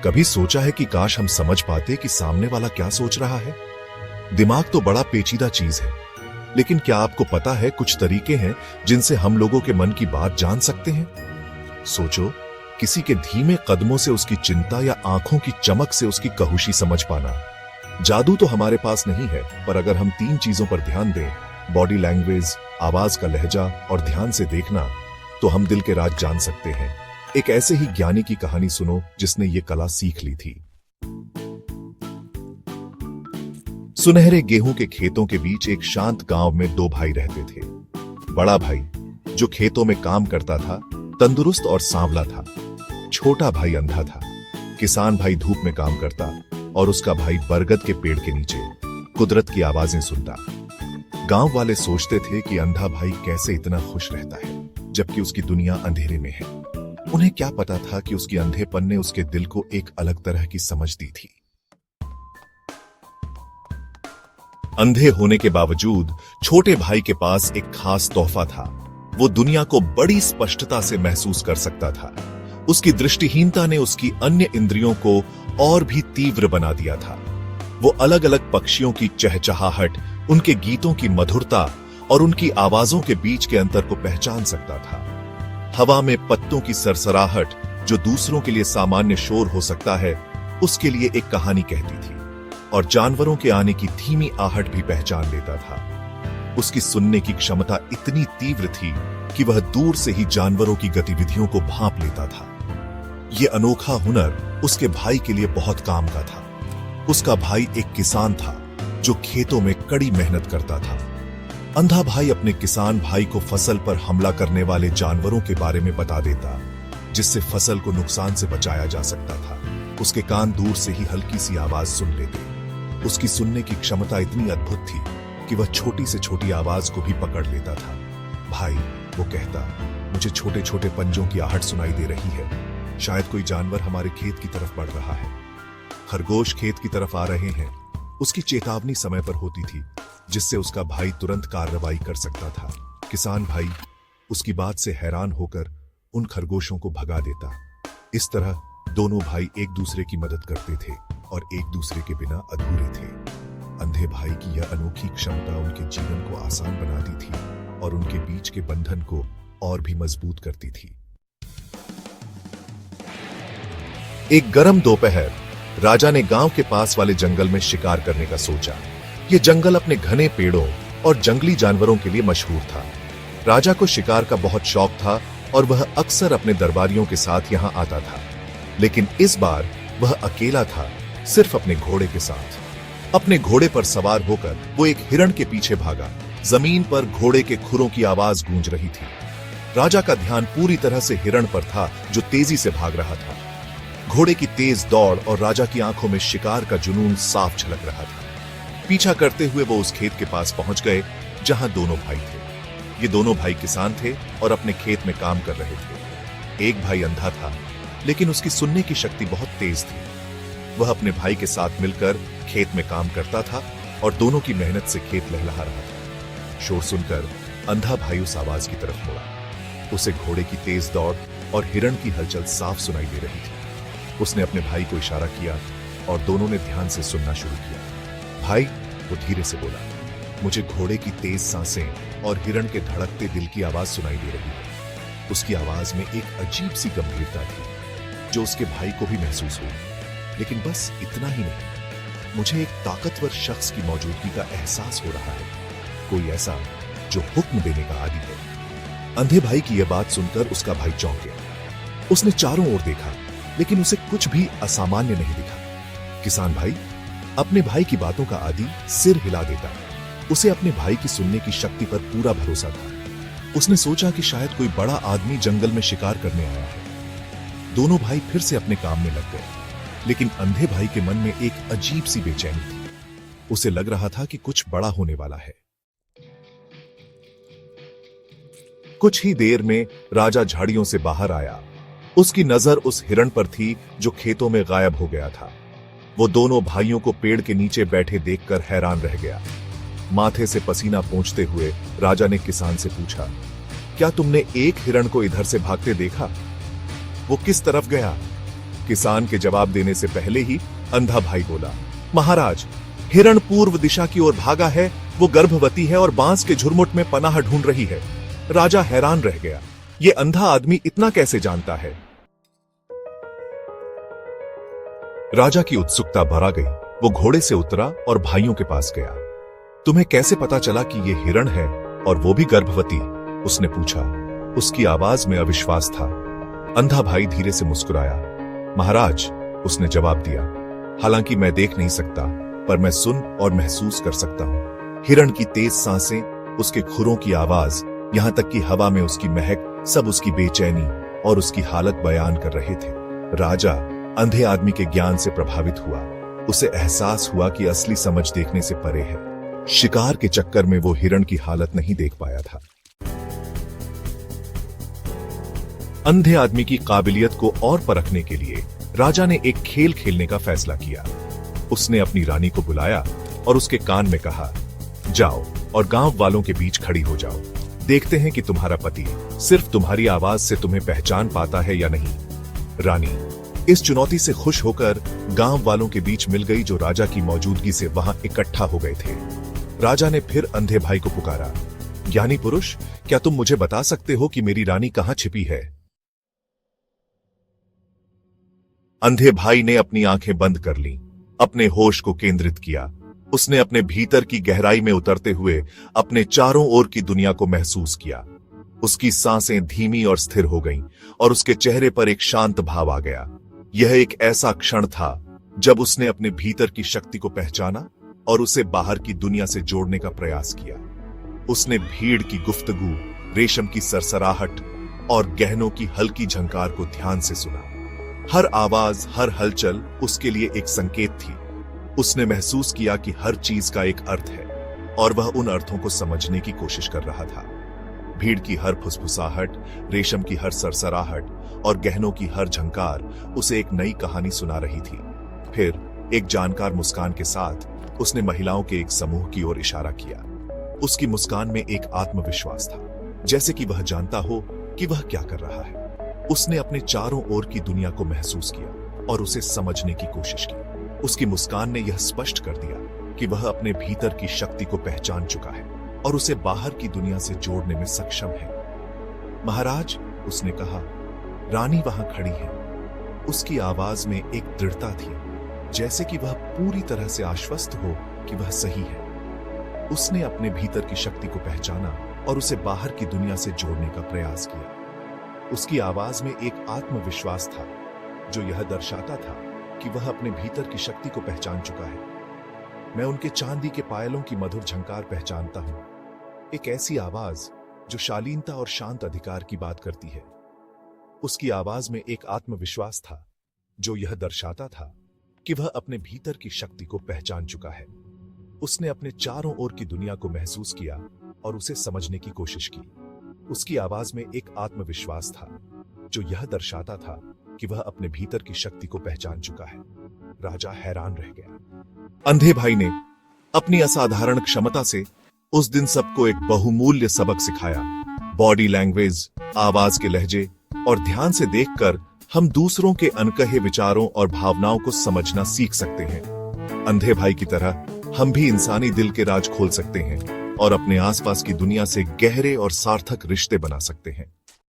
कभी सोचा है कि काश हम समझ पाते कि सामने वाला क्या सोच रहा है? दिमाग तो बड़ा पेचीदा चीज है, लेकिन क्या आपको पता है कुछ तरीके हैं जिनसे हम लोगों के मन की बात जान सकते हैं? सोचो, किसी के धीमे कदमों से उसकी चिंता या आंखों की चमक से उसकी कहुशी समझ पाना। जादू तो हमारे पास नहीं है, पर अगर हम 3 चीजों पर ध्यान दें, बॉडी लैंग्वेज, आवाज का लहजा और ध्यान से देखना, तो हम दिल के राज जान सकते हैं। एक ऐसे ही ज्ञानी की कहानी सुनो जिसने ये कला सीख ली थी। सुनहरे गेहूं के खेतों के बीच एक शांत गांव में 2 भाई रहते थे। बड़ा भाई, जो खेतों में काम करता था, तंदुरुस्त और सांवला था। छोटा भाई अंधा था। किसान भाई धूप में काम करता और उसका भाई बरगद के पेड़ के नीचे कुदरत की आवाजें सुनता। गांव वाले सोचते थे कि अंधा भाई कैसे इतना खुश रहता है, जबकि उसकी दुनिया अंधेरे में है। उन्हें क्या पता था कि उसकी अंधेपन ने उसके दिल को एक अलग तरह की समझ दी थी। अंधे होने के बावजूद छोटे भाई के पास एक खास तोहफा था। वो दुनिया को बड़ी स्पष्टता से महसूस कर सकता था। उसकी दृष्टिहीनता ने उसकी अन्य इंद्रियों को और भी तीव्र बना दिया था। वो अलग अलग पक्षियों की चहचहाहट, उनके गीतों की मधुरता और उनकी आवाजों के बीच के अंतर को पहचान सकता था। हवा में पत्तों की सरसराहट, जो दूसरों के लिए सामान्य शोर हो सकता है, उसके लिए एक कहानी कहती थी, और जानवरों के आने की धीमी आहट भी पहचान लेता था। उसकी सुनने की क्षमता इतनी तीव्र थी कि वह दूर से ही जानवरों की गतिविधियों को भांप लेता था। यह अनोखा हुनर उसके भाई के लिए बहुत काम का था। उसका भाई एक किसान था जो खेतों में कड़ी मेहनत करता था। अंधा भाई अपने किसान भाई को फसल पर हमला करने वाले जानवरों के बारे में बता देता, जिससे फसल को नुकसान से बचाया जा सकता था। उसके कान दूर से ही हल्की सी आवाज सुन लेते। उसकी सुनने की क्षमता इतनी अद्भुत थी कि वह छोटी से छोटी आवाज को भी पकड़ लेता था। भाई, वो कहता, मुझे छोटे छोटे पंजों की आहट सुनाई दे रही है। शायद कोई जानवर हमारे खेत की तरफ बढ़ रहा है। खरगोश खेत की तरफ आ रहे हैं। उसकी चेतावनी समय पर होती थी, जिससे उसका भाई तुरंत कार्रवाई कर सकता था। किसान भाई उसकी बात से हैरान होकर उन खरगोशों को भगा देता। इस तरह दोनों भाई एक दूसरे की मदद करते थे और एक दूसरे के बिना अधूरे थे। अंधे भाई की यह अनोखी क्षमता उनके जीवन को आसान बनाती थी और उनके बीच के बंधन को और भी मजबूत करती थी। एक गर्म दोपहर राजा ने गांव के पास वाले जंगल में शिकार करने का सोचा। यह जंगल अपने घने पेड़ों और जंगली जानवरों के लिए मशहूर था। राजा को शिकार का बहुत शौक था और वह अक्सर अपने दरबारियों के साथ यहां आता था। लेकिन इस बार वह अकेला था, सिर्फ अपने घोड़े के साथ। अपने घोड़े पर सवार होकर वो एक हिरण के पीछे भागा। जमीन पर घोड़े के खुरों की आवाज गूंज रही थी। राजा का ध्यान पूरी तरह से हिरण पर था, जो तेजी से भाग रहा था। घोड़े की तेज दौड़ और राजा की आंखों में शिकार का जुनून साफ झलक रहा था। पीछा करते हुए वो उस खेत के पास पहुंच गए जहां दोनों भाई थे। ये दोनों भाई किसान थे और अपने खेत में काम कर रहे थे। एक भाई अंधा था, लेकिन उसकी सुनने की शक्ति बहुत तेज थी। वह अपने भाई के साथ मिलकर खेत में काम करता था और दोनों की मेहनत से खेत लहलहा रहा था। शोर सुनकर अंधा भाई उस आवाज की तरफ मुड़ा। उसे घोड़े की तेज दौड़ और हिरण की हलचल साफ सुनाई दे रही थी। उसने अपने भाई को इशारा किया और दोनों ने ध्यान से सुनना शुरू किया। भाई, वो धीरे से बोला, मुझे घोड़े की तेज सांसें और हिरण के धड़कते दिल की आवाज सुनाई दे रही है। उसकी आवाज में एक अजीब सी गंभीरता थी, जो उसके भाई को भी महसूस हुई। लेकिन बस इतना ही नहीं, मुझे एक ताकतवर शख्स की मौजूदगी का एहसास हो रहा है, कोई ऐसा जो हुक्म देने का आदी है। अंधे भाई की यह बात सुनकर उसका भाई चौंक गया। उसने चारों ओर देखा, लेकिन उसे कुछ भी असामान्य नहीं दिखा। किसान भाई अपने भाई की बातों का आदी सिर हिला देता। उसे अपने भाई की सुनने की शक्ति पर पूरा भरोसा था। उसने सोचा कि शायद कोई बड़ा आदमी जंगल में शिकार करने आया है। दोनों भाई फिर से अपने काम में लग गए, लेकिन अंधे भाई के मन में एक अजीब सी बेचैनी थी। उसे लग रहा था कि कुछ बड़ा होने वाला है। कुछ ही देर में राजा झाड़ियों से बाहर आया। उसकी नजर उस हिरण पर थी जो खेतों में गायब हो गया था। वो दोनों भाइयों को पेड़ के नीचे बैठे देखकर हैरान रह गया। माथे से पसीना पोंछते हुए राजा ने किसान से पूछा, क्या तुमने एक हिरण को इधर से भागते देखा? वो किस तरफ गया? किसान के जवाब देने से पहले ही अंधा भाई बोला, महाराज, हिरण पूर्व दिशा की ओर भागा है, वो गर्भवती है और बांस के झुरमुट में पनाह ढूंढ रही है। राजा हैरान रह गया, ये अंधा आदमी इतना कैसे जानता है? राजा की उत्सुकता बढ़ गई। वो घोड़े से उतरा और भाइयों के पास गया। तुम्हें कैसे पता चला कि ये हिरण है और वो भी गर्भवती? उसने पूछा। उसकी आवाज में अविश्वास था। अंधा भाई धीरे से मुस्कुराया। महाराज, उसने जवाब दिया, हालांकि मैं देख नहीं सकता, पर मैं सुन और महसूस कर सकता हूं। हिरण की तेज सांसें, उसके खुरों की आवाज, यहां तक कि हवा में उसकी महक, सब उसकी बेचैनी और उसकी हालत बयान कर रहे थे। राजा अंधे आदमी के ज्ञान से प्रभावित हुआ। उसे एहसास हुआ कि असली समझ देखने से परे है। शिकार के चक्कर में वो हिरण की हालत नहीं देख पाया था। अंधे आदमी की काबिलियत को और परखने के लिए राजा ने एक खेल खेलने का फैसला किया। उसने अपनी रानी को बुलाया और उसके कान में कहा, जाओ और गांव वालों के बीच खड़ी हो जाओ। देखते हैं कि तुम्हारा पति सिर्फ तुम्हारी आवाज से तुम्हें पहचान पाता है या नहीं। रानी इस चुनौती से खुश होकर गांव वालों के बीच मिल गई, जो राजा की मौजूदगी से वहां इकट्ठा हो गए थे। राजा ने फिर अंधे भाई को पुकारा, ज्ञानी पुरुष, क्या तुम मुझे बता सकते हो कि मेरी रानी कहां छिपी है? अंधे भाई ने अपनी आंखें बंद कर लीं, अपने होश को केंद्रित किया। उसने अपने भीतर की गहराई में उतरते हुए अपने चारों ओर की दुनिया को महसूस किया। उसकी सांसें धीमी और स्थिर हो गईं और उसके चेहरे पर एक शांत भाव आ गया। यह एक ऐसा क्षण था जब उसने अपने भीतर की शक्ति को पहचाना और उसे बाहर की दुनिया से जोड़ने का प्रयास किया। उसने भीड़ की गुफ्तगू, रेशम की सरसराहट और गहनों की हल्की झंकार को ध्यान से सुना। हर आवाज, हर हलचल उसके लिए एक संकेत थी। उसने महसूस किया कि हर चीज का एक अर्थ है और वह उन अर्थों को समझने की कोशिश कर रहा था। भीड़ की हर फुसफुसाहट, रेशम की हर सरसराहट और गहनों की हर झंकार उसे एक नई कहानी सुना रही थी। फिर एक जानकार मुस्कान के साथ उसने महिलाओं के एक समूह की ओर इशारा किया। उसकी मुस्कान में एक आत्मविश्वास था, जैसे कि वह जानता हो कि वह क्या कर रहा है। उसने अपने चारों ओर की दुनिया को महसूस किया और उसे समझने की कोशिश की। उसकी मुस्कान ने यह स्पष्ट कर दिया कि वह अपने भीतर की शक्ति को पहचान चुका है और उसे बाहर की दुनिया से जोड़ने में सक्षम है। महाराज, उसने कहा, रानी वहां खड़ी है। उसकी आवाज में एक दृढ़ता थी, जैसे कि वह पूरी तरह से आश्वस्त हो कि वह सही है। उसने अपने भीतर की शक्ति को पहचाना और उसे बाहर की दुनिया से जोड़ने का प्रयास किया। उसकी आवाज में एक आत्मविश्वास था, जो यह दर्शाता था कि वह अपने भीतर की शक्ति को पहचान चुका है। मैं उनके चांदी के पायलों की मधुर झंकार पहचानता हूं, एक ऐसी आवाज जो शालीनता और शांत अधिकार की बात करती है। उसकी आवाज में एक आत्मविश्वास था, जो यह दर्शाता था कि वह अपने भीतर की शक्ति को पहचान चुका है। उसने अपने चारों ओर की दुनिया को महसूस किया और उसे समझने की कोशिश की। उसकी आवाज में एक आत्मविश्वास था, जो यह दर्शाता था कि वह अपने भीतर की शक्ति को पहचान चुका है। राजा हैरान रह गया। अंधे भाई ने अपनी असाधारण क्षमता से उस दिन सबको एक बहुमूल्य सबक सिखाया। बॉडी लैंग्वेज, आवाज के लहजे और ध्यान से देखकर हम दूसरों के अनकहे विचारों और भावनाओं को समझना सीख सकते हैं। अंधे भाई की तरह हम भी इंसानी दिल के राज खोल सकते हैं और अपने आसपास की दुनिया से गहरे और सार्थक रिश्ते बना सकते हैं।